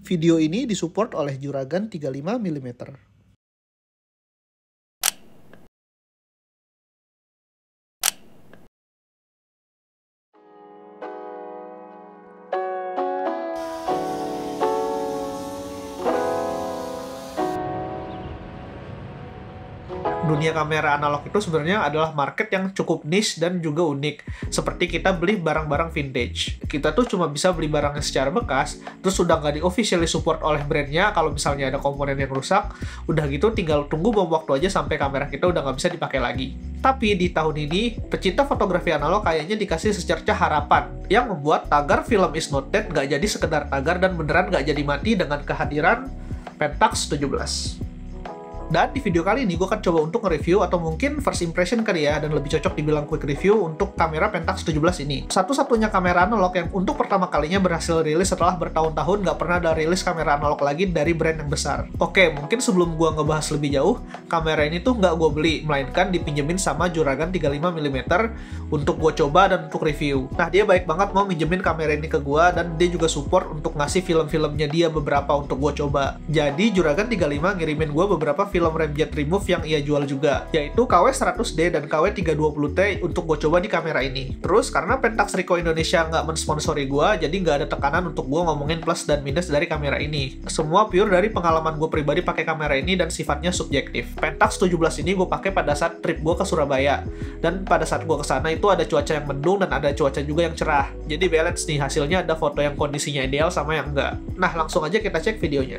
Video ini disupport oleh juragan 35 mm. Dunia kamera analog itu sebenarnya adalah market yang cukup niche dan juga unik. Seperti kita beli barang-barang vintage. Kita tuh cuma bisa beli barangnya secara bekas, terus udah nggak di-officially support oleh brandnya kalau misalnya ada komponen yang rusak, udah gitu tinggal tunggu bom waktu aja sampai kamera kita udah nggak bisa dipakai lagi. Tapi di tahun ini, pecinta fotografi analog kayaknya dikasih secercah harapan yang membuat tagar film is not dead nggak jadi sekedar tagar dan beneran nggak jadi mati dengan kehadiran Pentax 17. Dan di video kali ini gue akan coba untuk nge-review atau mungkin first impression kali ya, dan lebih cocok dibilang quick review untuk kamera Pentax 17 ini. Satu-satunya kamera analog yang untuk pertama kalinya berhasil rilis setelah bertahun-tahun nggak pernah ada rilis kamera analog lagi dari brand yang besar. Oke, mungkin sebelum gue ngebahas lebih jauh, kamera ini tuh nggak gue beli, melainkan dipinjemin sama juragan 35 mm untuk gue coba dan untuk review. Nah, dia baik banget mau minjemin kamera ini ke gue, dan dia juga support untuk ngasih film-filmnya dia beberapa untuk gue coba. Jadi, juragan 35 ngirimin gue beberapa film Ramjet Remove yang ia jual juga, yaitu KW100D dan KW320T untuk gue coba di kamera ini. Terus, karena Pentax Ricoh Indonesia nggak mensponsori gue, jadi nggak ada tekanan untuk gue ngomongin plus dan minus dari kamera ini. Semua pure dari pengalaman gue pribadi pakai kamera ini dan sifatnya subjektif. Pentax 17 ini gue pakai pada saat trip gue ke Surabaya, dan pada saat gue kesana itu ada cuaca yang mendung dan ada cuaca juga yang cerah. Jadi balance nih, hasilnya ada foto yang kondisinya ideal sama yang enggak. Nah, langsung aja kita cek videonya.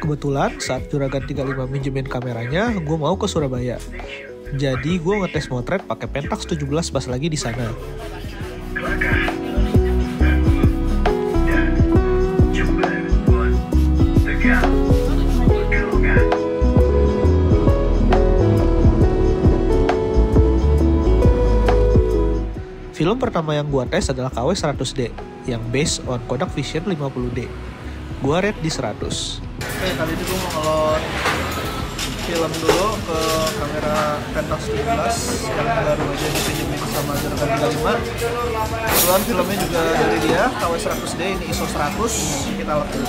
Kebetulan saat juragan 35 minjemin kameranya, gue mau ke Surabaya. Jadi gue ngetes motret pakai Pentax 17 pas lagi di sana. Film pertama yang gue tes adalah KW100D yang based on Kodak Vision 50D. Gue rate di 100. Oke, kali ini gue mau ngelot film dulu ke kamera Pentax 17 yang baru aja dipinjemin sama juragan 35. Kebetulan filmnya juga dari dia, KW100D, ini ISO 100. Kita lihat dulu.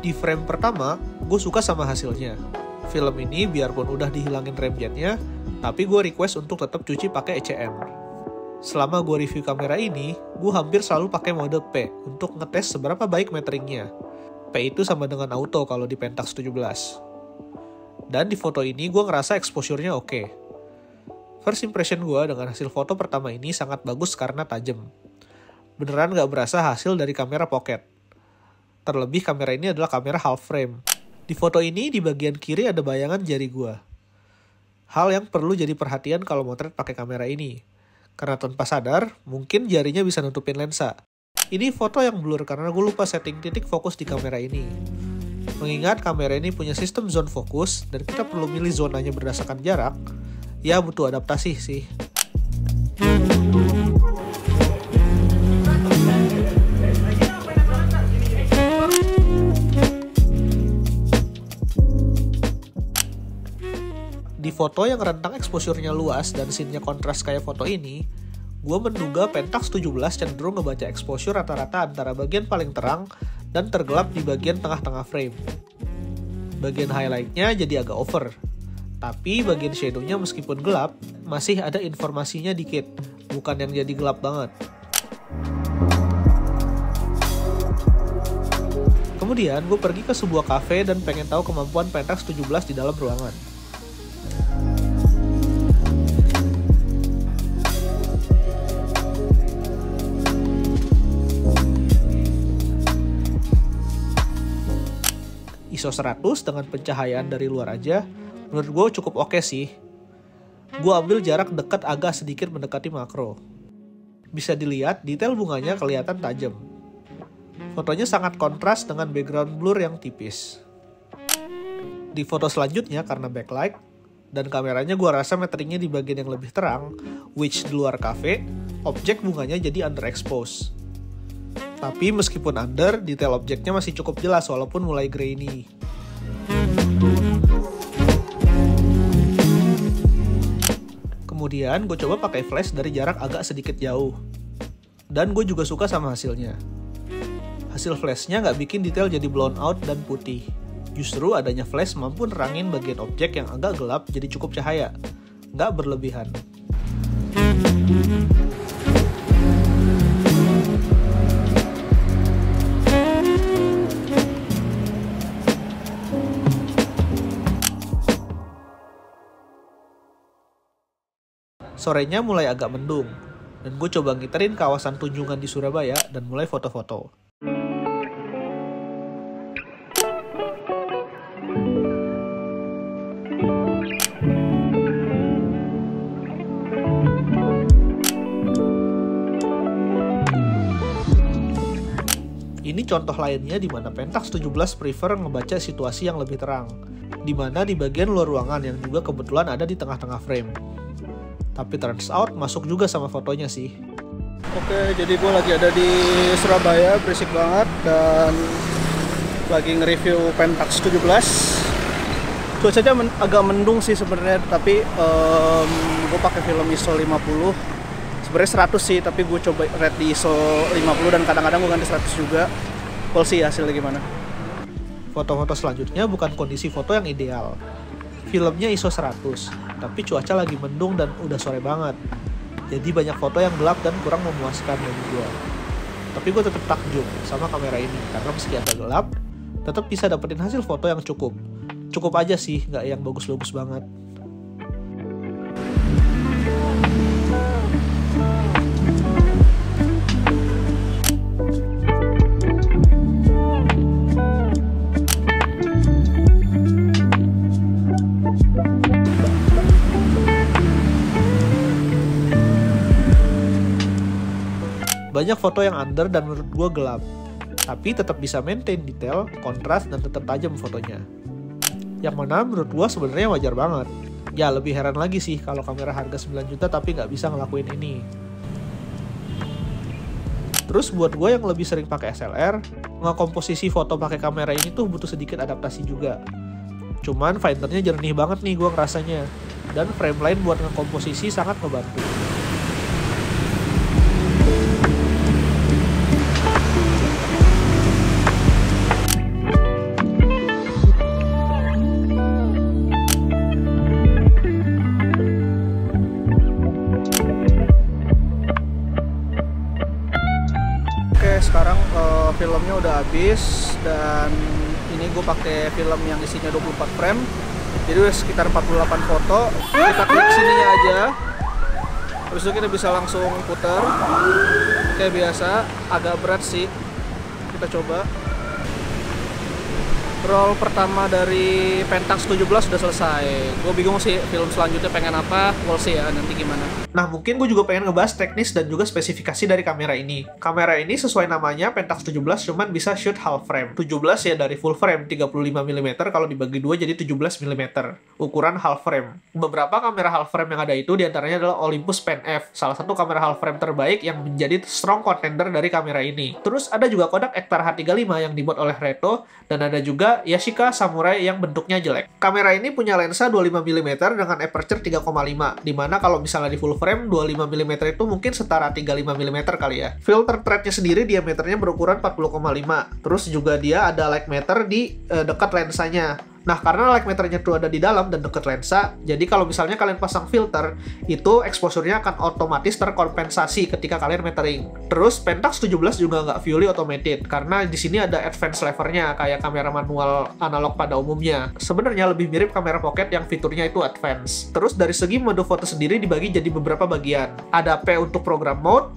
Di frame pertama, gue suka sama hasilnya. Film ini biarpun udah dihilangin remjetnya, tapi gue request untuk tetap cuci pakai ECM. Selama gue review kamera ini, gue hampir selalu pakai mode P untuk ngetes seberapa baik meteringnya. P itu sama dengan auto kalau di Pentax 17. Dan di foto ini gue ngerasa exposure-nya oke. First impression gue dengan hasil foto pertama ini sangat bagus karena tajam. Beneran gak berasa hasil dari kamera pocket. Terlebih kamera ini adalah kamera half frame. Di foto ini di bagian kiri ada bayangan jari gua. Hal yang perlu jadi perhatian kalau motret pakai kamera ini. Karena tanpa sadar, mungkin jarinya bisa nutupin lensa. Ini foto yang blur karena gue lupa setting titik fokus di kamera ini. Mengingat kamera ini punya sistem zone fokus dan kita perlu milih zonanya berdasarkan jarak, ya butuh adaptasi sih. Di foto yang rentang exposure-nya luas dan scene-nya kontras kayak foto ini, gue menduga Pentax 17 cenderung ngebaca exposure rata-rata antara bagian paling terang dan tergelap di bagian tengah-tengah frame. Bagian highlight-nya jadi agak over, tapi bagian shadow-nya meskipun gelap, masih ada informasinya dikit, bukan yang jadi gelap banget. Kemudian gue pergi ke sebuah cafe dan pengen tahu kemampuan Pentax 17 di dalam ruangan. ISO 100 dengan pencahayaan dari luar aja, menurut gue cukup oke sih. Gue ambil jarak dekat agak sedikit mendekati makro. Bisa dilihat detail bunganya kelihatan tajam. Fotonya sangat kontras dengan background blur yang tipis. Di foto selanjutnya karena backlight dan kameranya gue rasa meteringnya di bagian yang lebih terang, which di luar cafe, objek bunganya jadi underexposed. Tapi meskipun under, detail objeknya masih cukup jelas walaupun mulai grainy. Kemudian gue coba pakai flash dari jarak agak sedikit jauh. Dan gue juga suka sama hasilnya. Hasil flashnya nggak bikin detail jadi blown out dan putih. Justru adanya flash mampu nerangin bagian objek yang agak gelap jadi cukup cahaya. Nggak berlebihan. Sorenya mulai agak mendung, dan gue coba ngiterin kawasan Tunjungan di Surabaya dan mulai foto-foto. Ini contoh lainnya di mana Pentax 17 prefer ngebaca situasi yang lebih terang, di mana di bagian luar ruangan yang juga kebetulan ada di tengah-tengah frame. Tapi turns out masuk juga sama fotonya sih. Oke, jadi gue lagi ada di Surabaya, berisik banget, dan lagi nge-review Pentax 17. Cuacanya agak mendung sih sebenarnya, tapi gue pakai film ISO 50. Sebenarnya 100 sih, tapi gue coba rate di ISO 50 dan kadang-kadang gue ganti 100 juga. We'll see hasilnya gimana. Foto-foto selanjutnya bukan kondisi foto yang ideal. Filmnya ISO 100, tapi cuaca lagi mendung dan udah sore banget. Jadi banyak foto yang gelap dan kurang memuaskan bagi gue. Tapi gue tetap takjub sama kamera ini, karena meski agak gelap, tetap bisa dapetin hasil foto yang cukup. Cukup aja sih, nggak yang bagus-bagus banget. Banyak foto yang under dan menurut gue gelap, tapi tetap bisa maintain detail, kontras, dan tetap tajam fotonya. Yang mana menurut gue sebenarnya wajar banget. Ya lebih heran lagi sih kalau kamera harga 9 juta tapi nggak bisa ngelakuin ini. Terus buat gue yang lebih sering pakai SLR, ngekomposisi foto pakai kamera ini tuh butuh sedikit adaptasi juga. Cuman findernya jernih banget nih gue ngerasanya, dan frame line buat ngekomposisi sangat ngebantu. Sekarang filmnya udah habis dan ini gue pakai film yang isinya 24 frame, jadi udah sekitar 48 foto. Kita klik sininya aja, habis itu kita bisa langsung putar kayak biasa. Agak berat sih, kita coba. Roll pertama dari Pentax 17 udah selesai. Gue bingung sih film selanjutnya pengen apa, we'll see ya nanti gimana. Nah, mungkin gue juga pengen ngebahas teknis dan juga spesifikasi dari kamera ini. Kamera ini sesuai namanya Pentax 17 cuman bisa shoot half frame. 17 ya dari full frame 35mm, kalau dibagi dua jadi 17mm. Ukuran half frame. Beberapa kamera half frame yang ada itu diantaranya adalah Olympus Pen F, salah satu kamera half frame terbaik yang menjadi strong contender dari kamera ini. Terus ada juga Kodak Ektar H35 yang dibuat oleh Reto, dan ada juga Yashica Samurai yang bentuknya jelek. Kamera ini punya lensa 25mm dengan aperture 3,5, dimana kalau misalnya di full frame 25mm itu mungkin setara 35mm kali ya. Filter threadnya sendiri diameternya berukuran 40,5. Terus juga dia ada light meter di dekat lensanya. Nah, karena light meternya tuh ada di dalam dan deket lensa, jadi kalau misalnya kalian pasang filter, itu exposure-nya akan otomatis terkompensasi ketika kalian metering. Terus, Pentax 17 juga nggak fully automated, karena di sini ada advance levernya, kayak kamera manual analog pada umumnya. Sebenarnya lebih mirip kamera pocket yang fiturnya itu advance. Terus, dari segi mode foto sendiri dibagi jadi beberapa bagian. Ada P untuk program mode,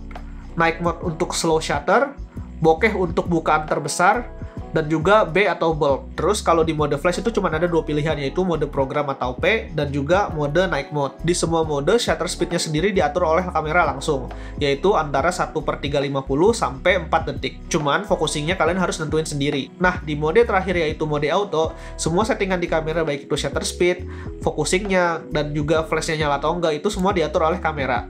night mode untuk slow shutter, bokeh untuk bukaan terbesar, dan juga B atau bulk. Terus kalau di mode flash itu cuma ada dua pilihan, yaitu mode program atau P dan juga mode night mode. Di semua mode, shutter speednya sendiri diatur oleh kamera langsung, yaitu antara 1/350 sampai 4 detik. Cuman focusingnya kalian harus nentuin sendiri. Nah, di mode terakhir yaitu mode auto, semua settingan di kamera baik itu shutter speed, focusingnya, dan juga flashnya nyala atau enggak, itu semua diatur oleh kamera.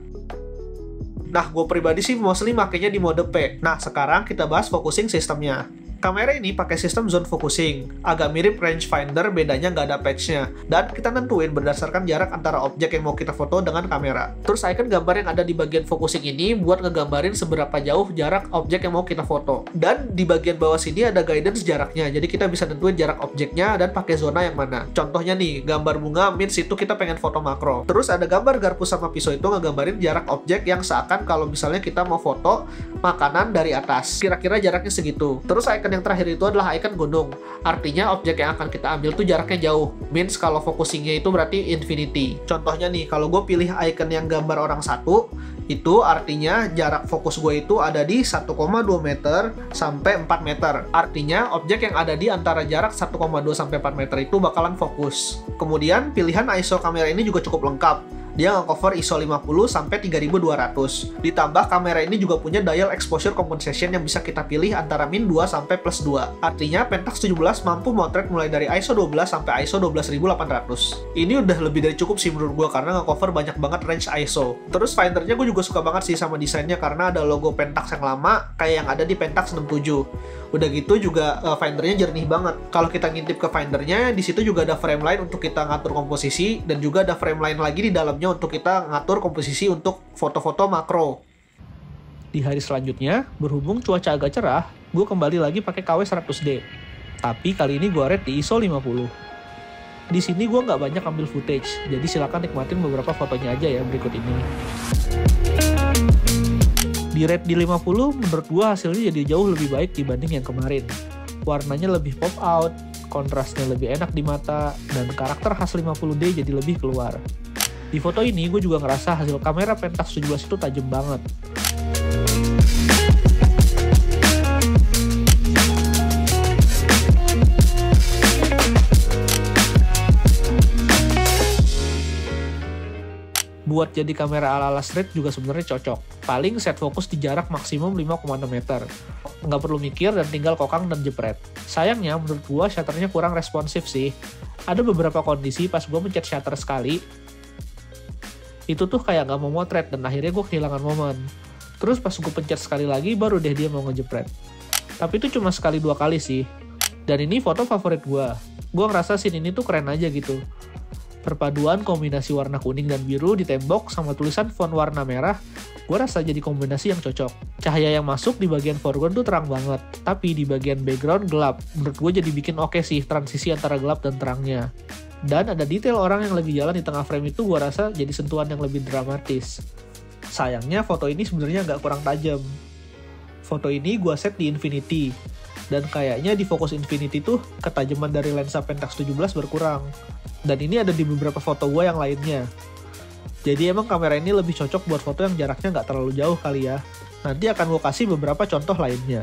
Nah, gue pribadi sih mostly makanya di mode P. Nah, sekarang kita bahas focusing sistemnya. Kamera ini pakai sistem zone focusing, agak mirip rangefinder, bedanya nggak ada patch-nya. Dan kita nentuin berdasarkan jarak antara objek yang mau kita foto dengan kamera. Terus icon gambar yang ada di bagian focusing ini buat ngegambarin seberapa jauh jarak objek yang mau kita foto. Dan di bagian bawah sini ada guidance jaraknya, jadi kita bisa nentuin jarak objeknya dan pakai zona yang mana. Contohnya nih, gambar bunga means itu kita pengen foto makro. Terus ada gambar garpu sama pisau itu ngegambarin jarak objek yang seakan kalau misalnya kita mau foto makanan dari atas. Kira-kira jaraknya segitu. Terus icon yang terakhir itu adalah icon gunung. Artinya objek yang akan kita ambil tuh jaraknya jauh. Means kalau focusingnya itu berarti infinity. Contohnya nih, kalau gue pilih icon yang gambar orang satu, itu artinya jarak fokus gue itu ada di 1,2 meter sampai 4 meter. Artinya objek yang ada di antara jarak 1,2 sampai 4 meter itu bakalan fokus. Kemudian pilihan ISO kamera ini juga cukup lengkap. Dia nge-cover ISO 50 sampai 3200. Ditambah kamera ini juga punya dial exposure compensation yang bisa kita pilih antara -2 sampai +2. Artinya Pentax 17 mampu motret mulai dari ISO 12 sampai ISO 12800. Ini udah lebih dari cukup sih menurut gua karena nge-cover banyak banget range ISO. Terus findernya gue juga suka banget sih sama desainnya karena ada logo Pentax yang lama kayak yang ada di Pentax 67. Udah gitu juga findernya jernih banget. Kalau kita ngintip ke findernya, di situ juga ada frame line untuk kita ngatur komposisi dan juga ada frame line lagi di dalamnya untuk kita ngatur komposisi untuk foto-foto makro. Di hari selanjutnya, berhubung cuaca agak cerah, gue kembali lagi pakai KW 100D. Tapi kali ini gue red di ISO 50. Di sini gue nggak banyak ambil footage, jadi silakan nikmatin beberapa fotonya aja ya berikut ini. Di red di 50, menurut gue hasilnya jadi jauh lebih baik dibanding yang kemarin. Warnanya lebih pop out, kontrasnya lebih enak di mata, dan karakter khas 50D jadi lebih keluar. Di foto ini, gue juga ngerasa hasil kamera Pentax 17 itu tajam banget. Buat jadi kamera ala-ala street juga sebenarnya cocok. Paling set fokus di jarak maksimum 5,6 meter. Nggak perlu mikir dan tinggal kokang dan jepret. Sayangnya menurut gua shutternya kurang responsif sih. Ada beberapa kondisi pas gua mencet shutter sekali, itu tuh kayak nggak mau motret dan akhirnya gua kehilangan momen. Terus pas gua pencet sekali lagi baru deh dia mau ngejepret. Tapi itu cuma sekali dua kali sih. Dan ini foto favorit gua. Gua ngerasa scene ini tuh keren aja gitu. Perpaduan kombinasi warna kuning dan biru di tembok sama tulisan font warna merah, gue rasa jadi kombinasi yang cocok. Cahaya yang masuk di bagian foreground tuh terang banget, tapi di bagian background gelap. Menurut gue jadi bikin oke sih transisi antara gelap dan terangnya. Dan ada detail orang yang lagi jalan di tengah frame itu gue rasa jadi sentuhan yang lebih dramatis. Sayangnya foto ini sebenarnya agak kurang tajam. Foto ini gue set di infinity. Dan kayaknya di fokus infinity tuh ketajaman dari lensa Pentax 17 berkurang. Dan ini ada di beberapa foto gue yang lainnya. Jadi emang kamera ini lebih cocok buat foto yang jaraknya nggak terlalu jauh kali ya. Nanti akan gue kasih beberapa contoh lainnya.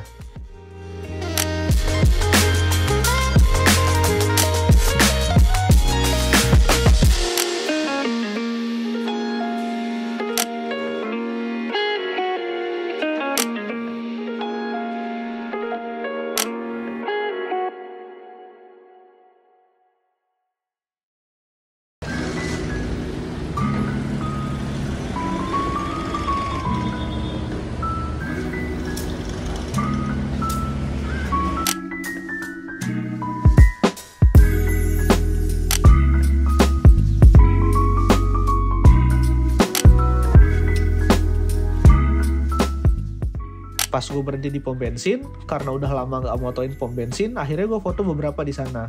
Pas gue berhenti di pom bensin, karena udah lama nggak motoin pom bensin, akhirnya gue foto beberapa di sana.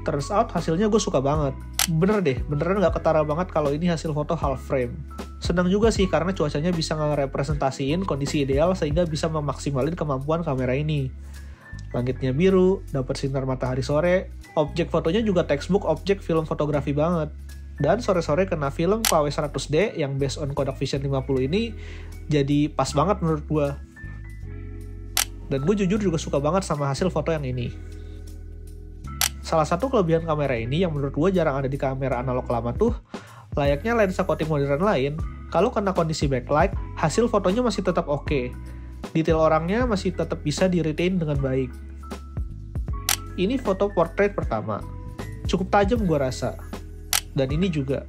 Turns out hasilnya gue suka banget. Bener deh, beneran gak ketara banget kalau ini hasil foto half frame. Senang juga sih karena cuacanya bisa ngerepresentasiin kondisi ideal sehingga bisa memaksimalin kemampuan kamera ini. Langitnya biru, dapat sinar matahari sore, objek fotonya juga textbook objek film fotografi banget. Dan sore-sore kena film KW100D yang based on Kodak Vision 50 ini jadi pas banget menurut gue. Dan gue jujur juga suka banget sama hasil foto yang ini. Salah satu kelebihan kamera ini yang menurut gue jarang ada di kamera analog lama tuh, layaknya lensa coating modern lain, kalau kena kondisi backlight, hasil fotonya masih tetap oke. Detail orangnya masih tetap bisa di-retain dengan baik. Ini foto portrait pertama. Cukup tajam gue rasa. Dan ini juga.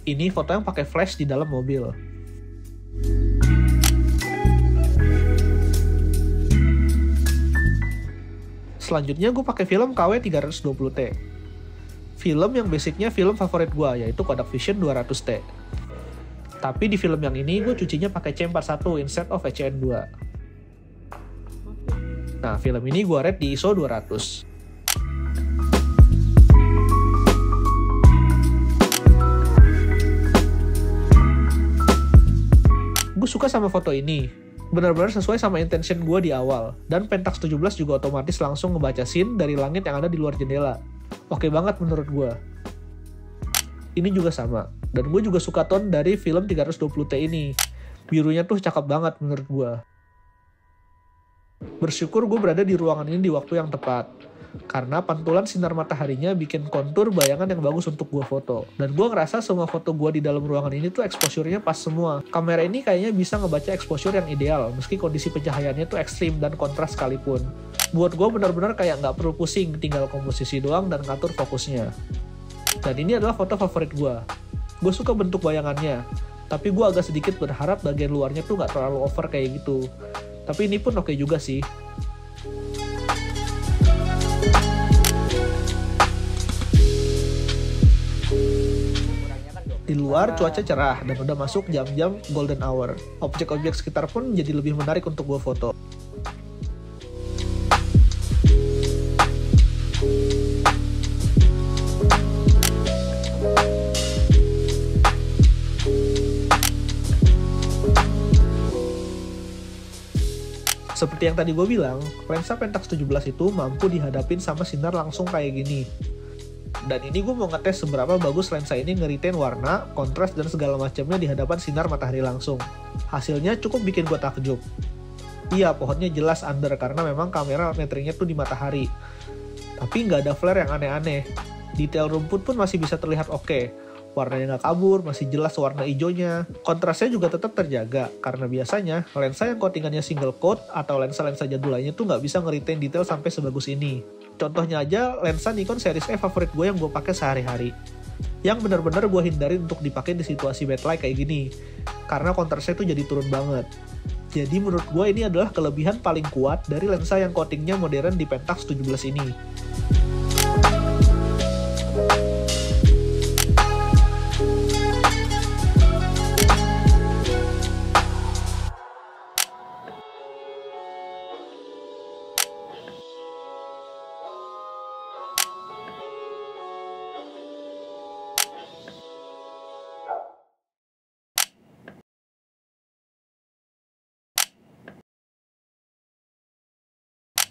Ini foto yang pakai flash di dalam mobil. Selanjutnya gue pakai film KW320T. Film yang basicnya film favorit gue, yaitu Kodak Vision 200T. Tapi di film yang ini gue cucinya pakai C41 instead of ECN2. Nah, film ini gue rate di ISO 200. Gue suka sama foto ini, benar-benar sesuai sama intention gue di awal, dan Pentax 17 juga otomatis langsung ngebaca scene dari langit yang ada di luar jendela. Oke banget menurut gue. Ini juga sama, dan gue juga suka tone dari film 320T ini. Birunya tuh cakep banget menurut gue. Bersyukur gue berada di ruangan ini di waktu yang tepat, karena pantulan sinar mataharinya bikin kontur bayangan yang bagus untuk gue foto. Dan gue ngerasa semua foto gue di dalam ruangan ini tuh exposure-nya pas semua. Kamera ini kayaknya bisa ngebaca exposure yang ideal, meski kondisi pencahayaannya tuh ekstrim dan kontras sekalipun. Buat gue benar-benar kayak nggak perlu pusing, tinggal komposisi doang dan ngatur fokusnya. Dan ini adalah foto favorit gue. Gue suka bentuk bayangannya, tapi gue agak sedikit berharap bagian luarnya tuh nggak terlalu over kayak gitu. Tapi ini pun oke juga sih. Di luar cuaca cerah dan udah masuk jam-jam golden hour. Objek-objek sekitar pun jadi lebih menarik untuk gue foto. Seperti yang tadi gue bilang, lensa Pentax 17 itu mampu dihadapin sama sinar langsung kayak gini. Dan ini gue mau ngetes seberapa bagus lensa ini nge-retain warna, kontras, dan segala macamnya di hadapan sinar matahari langsung. Hasilnya cukup bikin gue takjub. Iya, pohonnya jelas under karena memang kamera metringnya tuh di matahari. Tapi nggak ada flare yang aneh-aneh. Detail rumput pun masih bisa terlihat oke. Warnanya nggak kabur, masih jelas warna hijaunya. Kontrasnya juga tetap terjaga, karena biasanya lensa yang coatingannya single coat atau lensa-lensa jadul lainnya tuh nggak bisa nge-retain detail sampai sebagus ini. Contohnya aja lensa Nikon Series E favorit gue yang gue pakai sehari-hari. Yang benar-benar gue hindari untuk dipakai di situasi backlight kayak gini, karena kontrasnya tuh jadi turun banget. Jadi menurut gue ini adalah kelebihan paling kuat dari lensa yang coatingnya modern di Pentax 17 ini.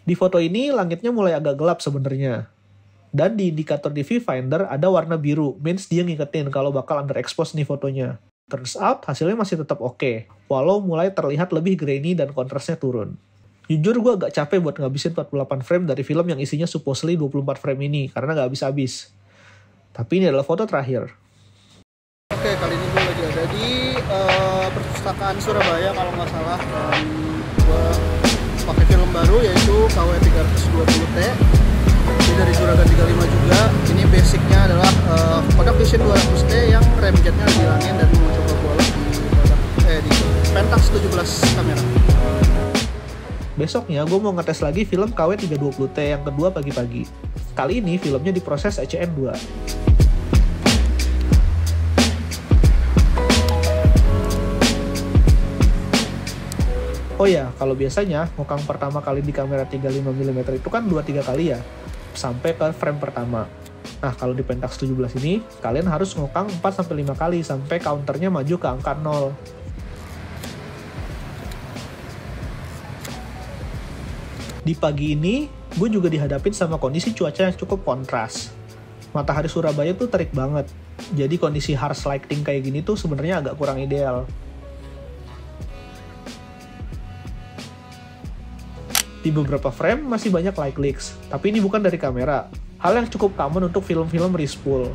Di foto ini langitnya mulai agak gelap sebenarnya. Dan di indikator di viewfinder ada warna biru, means dia ngingetin kalau bakal underexpose nih fotonya. Turns out hasilnya masih tetap oke, walau mulai terlihat lebih grainy dan kontrasnya turun. Jujur gue agak capek buat ngabisin 48 frame dari film yang isinya supposedly 24 frame ini, karena gak habis-habis. Tapi ini adalah foto terakhir. Oke, kali ini gue lagi ada di perpustakaan Surabaya kalau nggak salah. Dan gue pakai film baru yaitu KW320T. Ini dari Juragan 35 juga. Ini basicnya adalah Kodak Vision 200T yang remjetnya dihilangin dan mau coba bolak di Pentax 17 kamera. Besoknya gue mau ngetes lagi film KW320T yang kedua pagi-pagi. Kali ini filmnya diproses ECN2. Oh ya, kalau biasanya ngokang pertama kali di kamera 35mm itu kan 2-3 kali ya, sampai ke frame pertama. Nah, kalau di Pentax 17 ini, kalian harus ngokang 4-5 kali sampai counternya maju ke angka 0. Di pagi ini, gue juga dihadapin sama kondisi cuaca yang cukup kontras. Matahari Surabaya tuh terik banget, jadi kondisi harsh lighting kayak gini tuh sebenarnya agak kurang ideal. Di beberapa frame masih banyak light leaks, tapi ini bukan dari kamera. Hal yang cukup common untuk film-film respool.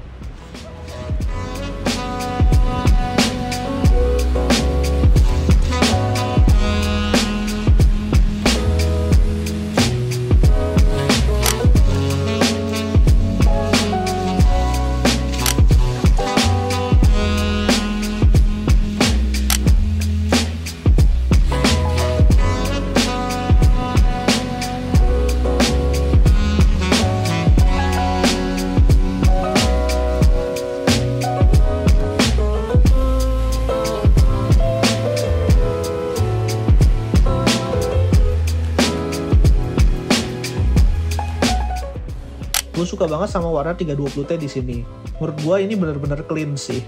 Gue suka banget sama warna 320T di sini. Menurut gue ini bener-bener clean sih.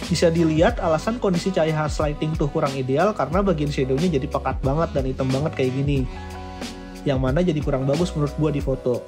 Bisa dilihat alasan kondisi cahaya harsh lighting tuh kurang ideal karena bagian shadownya jadi pekat banget dan hitam banget kayak gini. Yang mana jadi kurang bagus menurut gua di foto.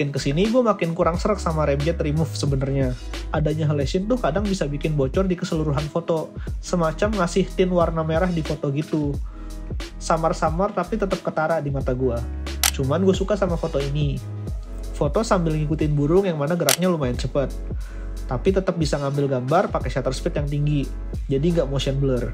Makin kesini gue makin kurang serak sama Ramjet Remove sebenarnya. Adanya halation tuh kadang bisa bikin bocor di keseluruhan foto, semacam ngasih tint warna merah di foto gitu. Samar-samar tapi tetap ketara di mata gue. Cuman gue suka sama foto ini. Foto sambil ngikutin burung yang mana geraknya lumayan cepet, tapi tetap bisa ngambil gambar pakai shutter speed yang tinggi, jadi nggak motion blur.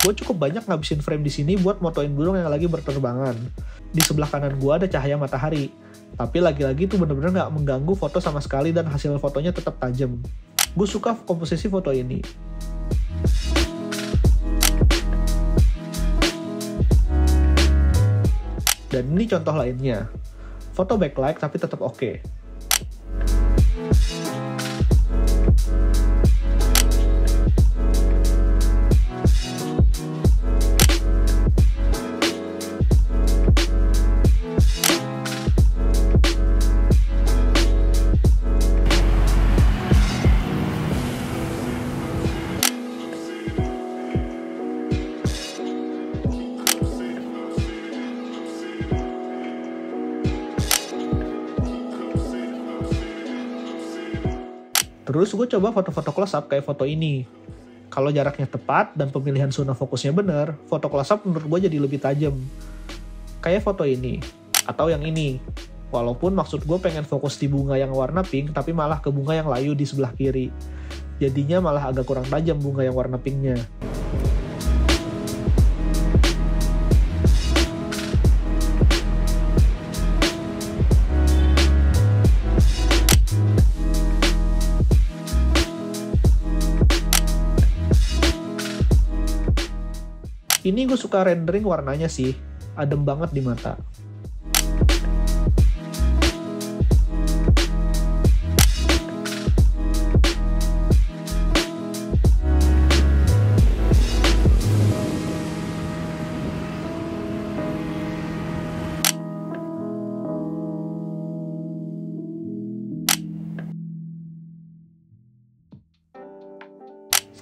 Gue cukup banyak ngabisin frame di sini buat motoin burung yang lagi berterbangan. Di sebelah kanan gue ada cahaya matahari, tapi lagi-lagi tuh bener-bener nggak mengganggu foto sama sekali dan hasil fotonya tetap tajam. Gue suka komposisi foto ini. Dan ini contoh lainnya. Foto backlight tapi tetap oke. Terus gue coba foto-foto close up kayak foto ini. Kalau jaraknya tepat dan pemilihan zona fokusnya bener, foto close up menurut gue jadi lebih tajam. Kayak foto ini, atau yang ini. Walaupun maksud gue pengen fokus di bunga yang warna pink, tapi malah ke bunga yang layu di sebelah kiri. Jadinya malah agak kurang tajam bunga yang warna pinknya. Ini gue suka rendering warnanya sih, adem banget di mata.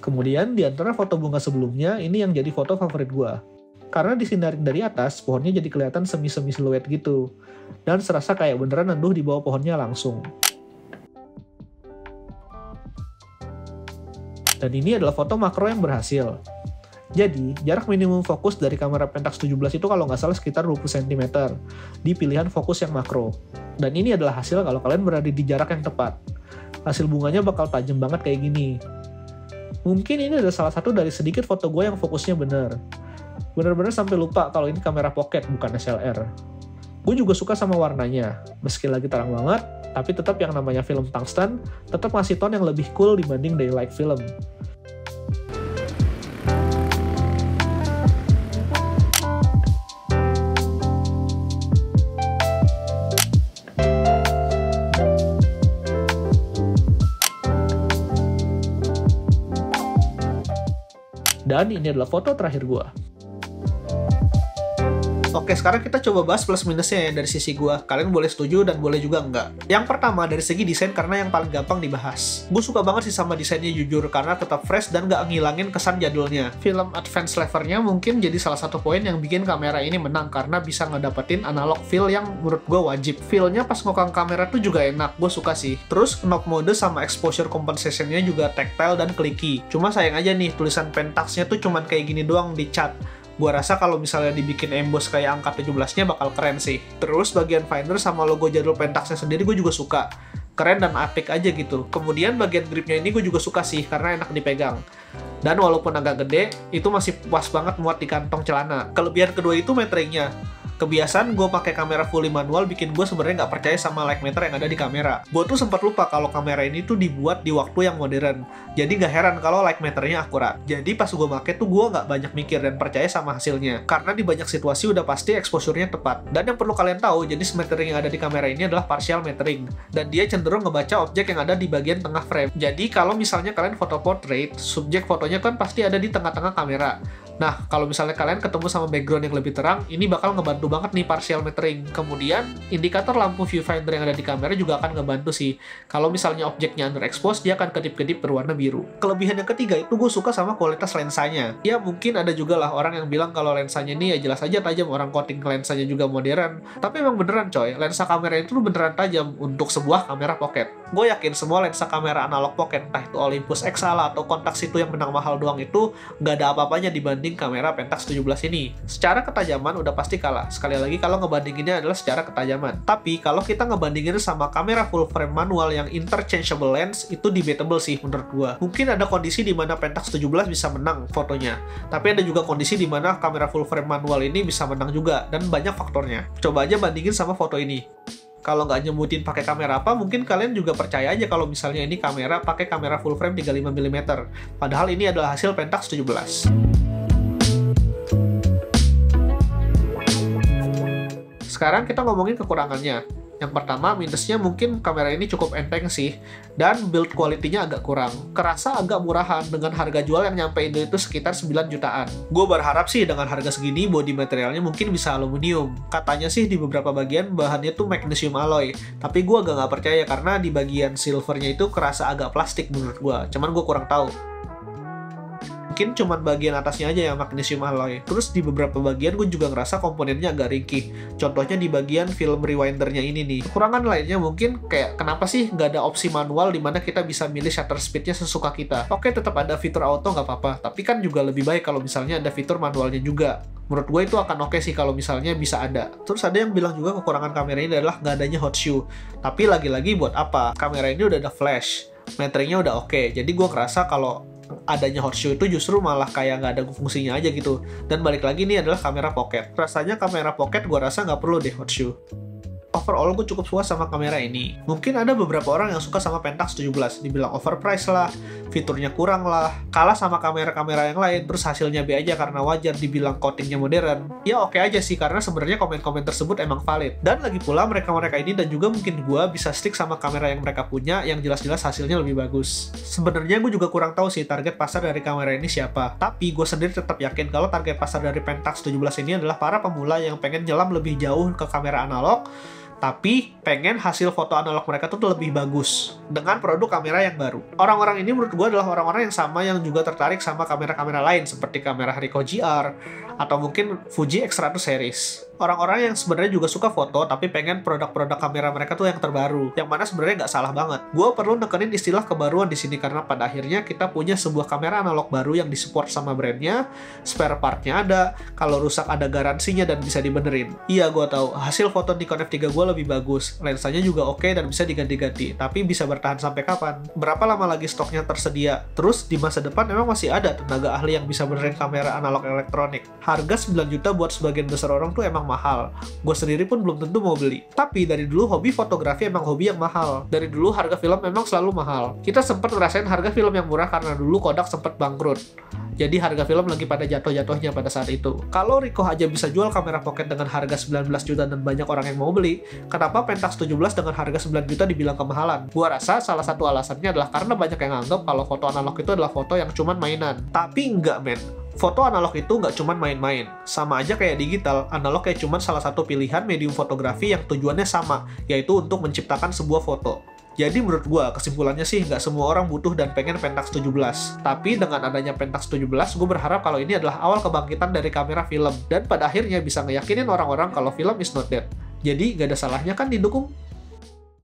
Kemudian di antara foto bunga sebelumnya, ini yang jadi foto favorit gue. Karena disinarin dari atas, pohonnya jadi kelihatan semi-semi siluet gitu. Dan serasa kayak beneran neduh di bawah pohonnya langsung. Dan ini adalah foto makro yang berhasil. Jadi, jarak minimum fokus dari kamera Pentax 17 itu kalau nggak salah sekitar 20 cm di pilihan fokus yang makro. Dan ini adalah hasil kalau kalian berada di jarak yang tepat. Hasil bunganya bakal tajam banget kayak gini. Mungkin ini adalah salah satu dari sedikit foto gue yang fokusnya bener. Bener-bener sampai lupa kalau ini kamera pocket bukan SLR. Gue juga suka sama warnanya. Meski lagi terang banget, tapi tetap yang namanya film tungsten tetap ngasih tone yang lebih cool dibanding daylight film. Dan ini adalah foto terakhir gue. Oke, sekarang kita coba bahas plus minusnya ya dari sisi gue. Kalian boleh setuju dan boleh juga enggak. Yang pertama, dari segi desain karena yang paling gampang dibahas. Gue suka banget sih sama desainnya jujur, karena tetap fresh dan gak ngilangin kesan jadulnya. Film advance levernya mungkin jadi salah satu poin yang bikin kamera ini menang, karena bisa ngedapetin analog feel yang menurut gue wajib. Feel-nya pas ngokang kamera tuh juga enak, gue suka sih. Terus knob mode sama exposure compensation-nya juga tactile dan clicky. Cuma sayang aja nih, tulisan Pentax-nya tuh cuman kayak gini doang di cat. Gua rasa kalau misalnya dibikin emboss kayak angka 17-nya bakal keren sih. Terus bagian finder sama logo jadul Pentax-nya sendiri gue juga suka. Keren dan apik aja gitu. Kemudian bagian gripnya ini gue juga suka sih, karena enak dipegang. Dan walaupun agak gede, itu masih puas banget muat di kantong celana. Kelebihan kedua itu meteringnya. Kebiasaan gue pakai kamera fully manual bikin gue sebenarnya nggak percaya sama light meter yang ada di kamera. Gue tuh sempat lupa kalau kamera ini tuh dibuat di waktu yang modern. Jadi gak heran kalau light meternya akurat. Jadi pas gue pakai tuh gue nggak banyak mikir dan percaya sama hasilnya. Karena di banyak situasi udah pasti exposure-nya tepat. Dan yang perlu kalian tahu, jenis metering yang ada di kamera ini adalah partial metering. Dan dia cenderung ngebaca objek yang ada di bagian tengah frame. Jadi kalau misalnya kalian foto portrait, subjek fotonya kan pasti ada di tengah-tengah kamera. Nah, kalau misalnya kalian ketemu sama background yang lebih terang, ini bakal ngebantu banget nih partial metering. Kemudian, indikator lampu viewfinder yang ada di kamera juga akan ngebantu sih. Kalau misalnya objeknya underexposed, dia akan kedip-kedip berwarna biru. Kelebihan yang ketiga itu gue suka sama kualitas lensanya. Ya, mungkin ada juga lah orang yang bilang kalau lensanya ini ya jelas aja tajam, orang coating lensanya juga modern. Tapi emang beneran coy, lensa kamera itu beneran tajam untuk sebuah kamera pocket. Gue yakin semua lensa kamera analog pocket, entah itu Olympus XA atau Contax itu yang menang mahal doang itu, nggak ada apa-apanya dibanding kamera Pentax 17 ini. Secara ketajaman udah pasti kalah. Sekali lagi kalau ngebandinginnya adalah secara ketajaman. Tapi kalau kita ngebandingin sama kamera full frame manual yang interchangeable lens, itu debatable sih menurut gua. Mungkin ada kondisi di mana Pentax 17 bisa menang fotonya. Tapi ada juga kondisi di mana kamera full frame manual ini bisa menang juga, dan banyak faktornya. Coba aja bandingin sama foto ini. Kalau nggak nyebutin pakai kamera apa, mungkin kalian juga percaya aja kalau misalnya ini kamera pakai kamera full frame 35mm. Padahal ini adalah hasil Pentax 17. Sekarang kita ngomongin kekurangannya. Yang pertama, minusnya mungkin kamera ini cukup enteng sih, dan build quality-nya agak kurang. Kerasa agak murahan dengan harga jual yang nyampe Indo itu sekitar 9 jutaan. Gue berharap sih dengan harga segini, body materialnya mungkin bisa aluminium. Katanya sih di beberapa bagian bahannya tuh magnesium alloy, tapi gue agak nggak percaya karena di bagian silvernya itu kerasa agak plastik menurut gue. Cuman gue kurang tahu. Mungkin cuma bagian atasnya aja yang magnesium alloy. Terus di beberapa bagian gue juga ngerasa komponennya agak ringkih. Contohnya di bagian film rewindernya ini nih. Kekurangan lainnya mungkin kayak kenapa sih nggak ada opsi manual dimana kita bisa milih shutter speednya sesuka kita. Oke, tetap ada fitur auto nggak apa-apa. Tapi kan juga lebih baik kalau misalnya ada fitur manualnya juga. Menurut gue itu akan oke sih kalau misalnya bisa ada. Terus ada yang bilang juga kekurangan kamera ini adalah nggak adanya hot shoe. Tapi lagi-lagi buat apa? Kamera ini udah ada flash. Meteringnya udah oke. Jadi gue ngerasa kalau adanya hot shoe itu justru malah kayak nggak ada fungsinya aja gitu. Dan balik lagi ini adalah kamera pocket. Rasanya kamera pocket gue rasa nggak perlu deh hot shoe. Overall gue cukup puas sama kamera ini. Mungkin ada beberapa orang yang suka sama Pentax 17, dibilang overpriced lah, fiturnya kurang lah, kalah sama kamera-kamera yang lain, terus hasilnya B aja karena wajar dibilang coatingnya modern. Ya oke aja sih, karena sebenarnya komen-komen tersebut emang valid. Dan lagi pula mereka-mereka ini dan juga mungkin gue bisa stick sama kamera yang mereka punya yang jelas-jelas hasilnya lebih bagus. Sebenarnya gue juga kurang tahu sih target pasar dari kamera ini siapa. Tapi gue sendiri tetap yakin kalau target pasar dari Pentax 17 ini adalah para pemula yang pengen nyelam lebih jauh ke kamera analog, tapi pengen hasil foto analog mereka tuh lebih bagus dengan produk kamera yang baru. Orang-orang ini menurut gue adalah orang-orang yang sama yang juga tertarik sama kamera-kamera lain seperti kamera Ricoh GR atau mungkin Fuji X100 series. Orang-orang yang sebenarnya juga suka foto tapi pengen produk-produk kamera mereka tuh yang terbaru, yang mana sebenarnya nggak salah banget. Gue perlu nekenin istilah kebaruan di sini karena pada akhirnya kita punya sebuah kamera analog baru yang disupport sama brandnya, spare partnya ada, kalau rusak ada garansinya dan bisa dibenerin. Iya, gue tahu hasil foto Nikon F3 gue lebih bagus, lensanya juga oke dan bisa diganti-ganti, tapi bisa bertahan sampai kapan? Berapa lama lagi stoknya tersedia? Terus di masa depan memang masih ada tenaga ahli yang bisa benerin kamera analog elektronik. Harga 9 juta buat sebagian besar orang tuh emang mahal. Gue sendiri pun belum tentu mau beli. Tapi dari dulu hobi fotografi emang hobi yang mahal. Dari dulu harga film memang selalu mahal. Kita sempat ngerasain harga film yang murah karena dulu Kodak sempat bangkrut. Jadi harga film lagi pada jatuh-jatuhnya pada saat itu. Kalau Ricoh aja bisa jual kamera pocket dengan harga 19 juta dan banyak orang yang mau beli, kenapa Pentax 17 dengan harga 9 juta dibilang kemahalan? Gua rasa salah satu alasannya adalah karena banyak yang nganggap kalau foto analog itu adalah foto yang cuman mainan. Tapi enggak, men. Foto analog itu nggak cuman main-main. Sama aja kayak digital, analog kayak cuman salah satu pilihan medium fotografi yang tujuannya sama, yaitu untuk menciptakan sebuah foto. Jadi menurut gua, kesimpulannya sih nggak semua orang butuh dan pengen Pentax 17. Tapi dengan adanya Pentax 17, gue berharap kalau ini adalah awal kebangkitan dari kamera film. Dan pada akhirnya bisa ngeyakinin orang-orang kalau film is not dead. Jadi nggak ada salahnya kan didukung?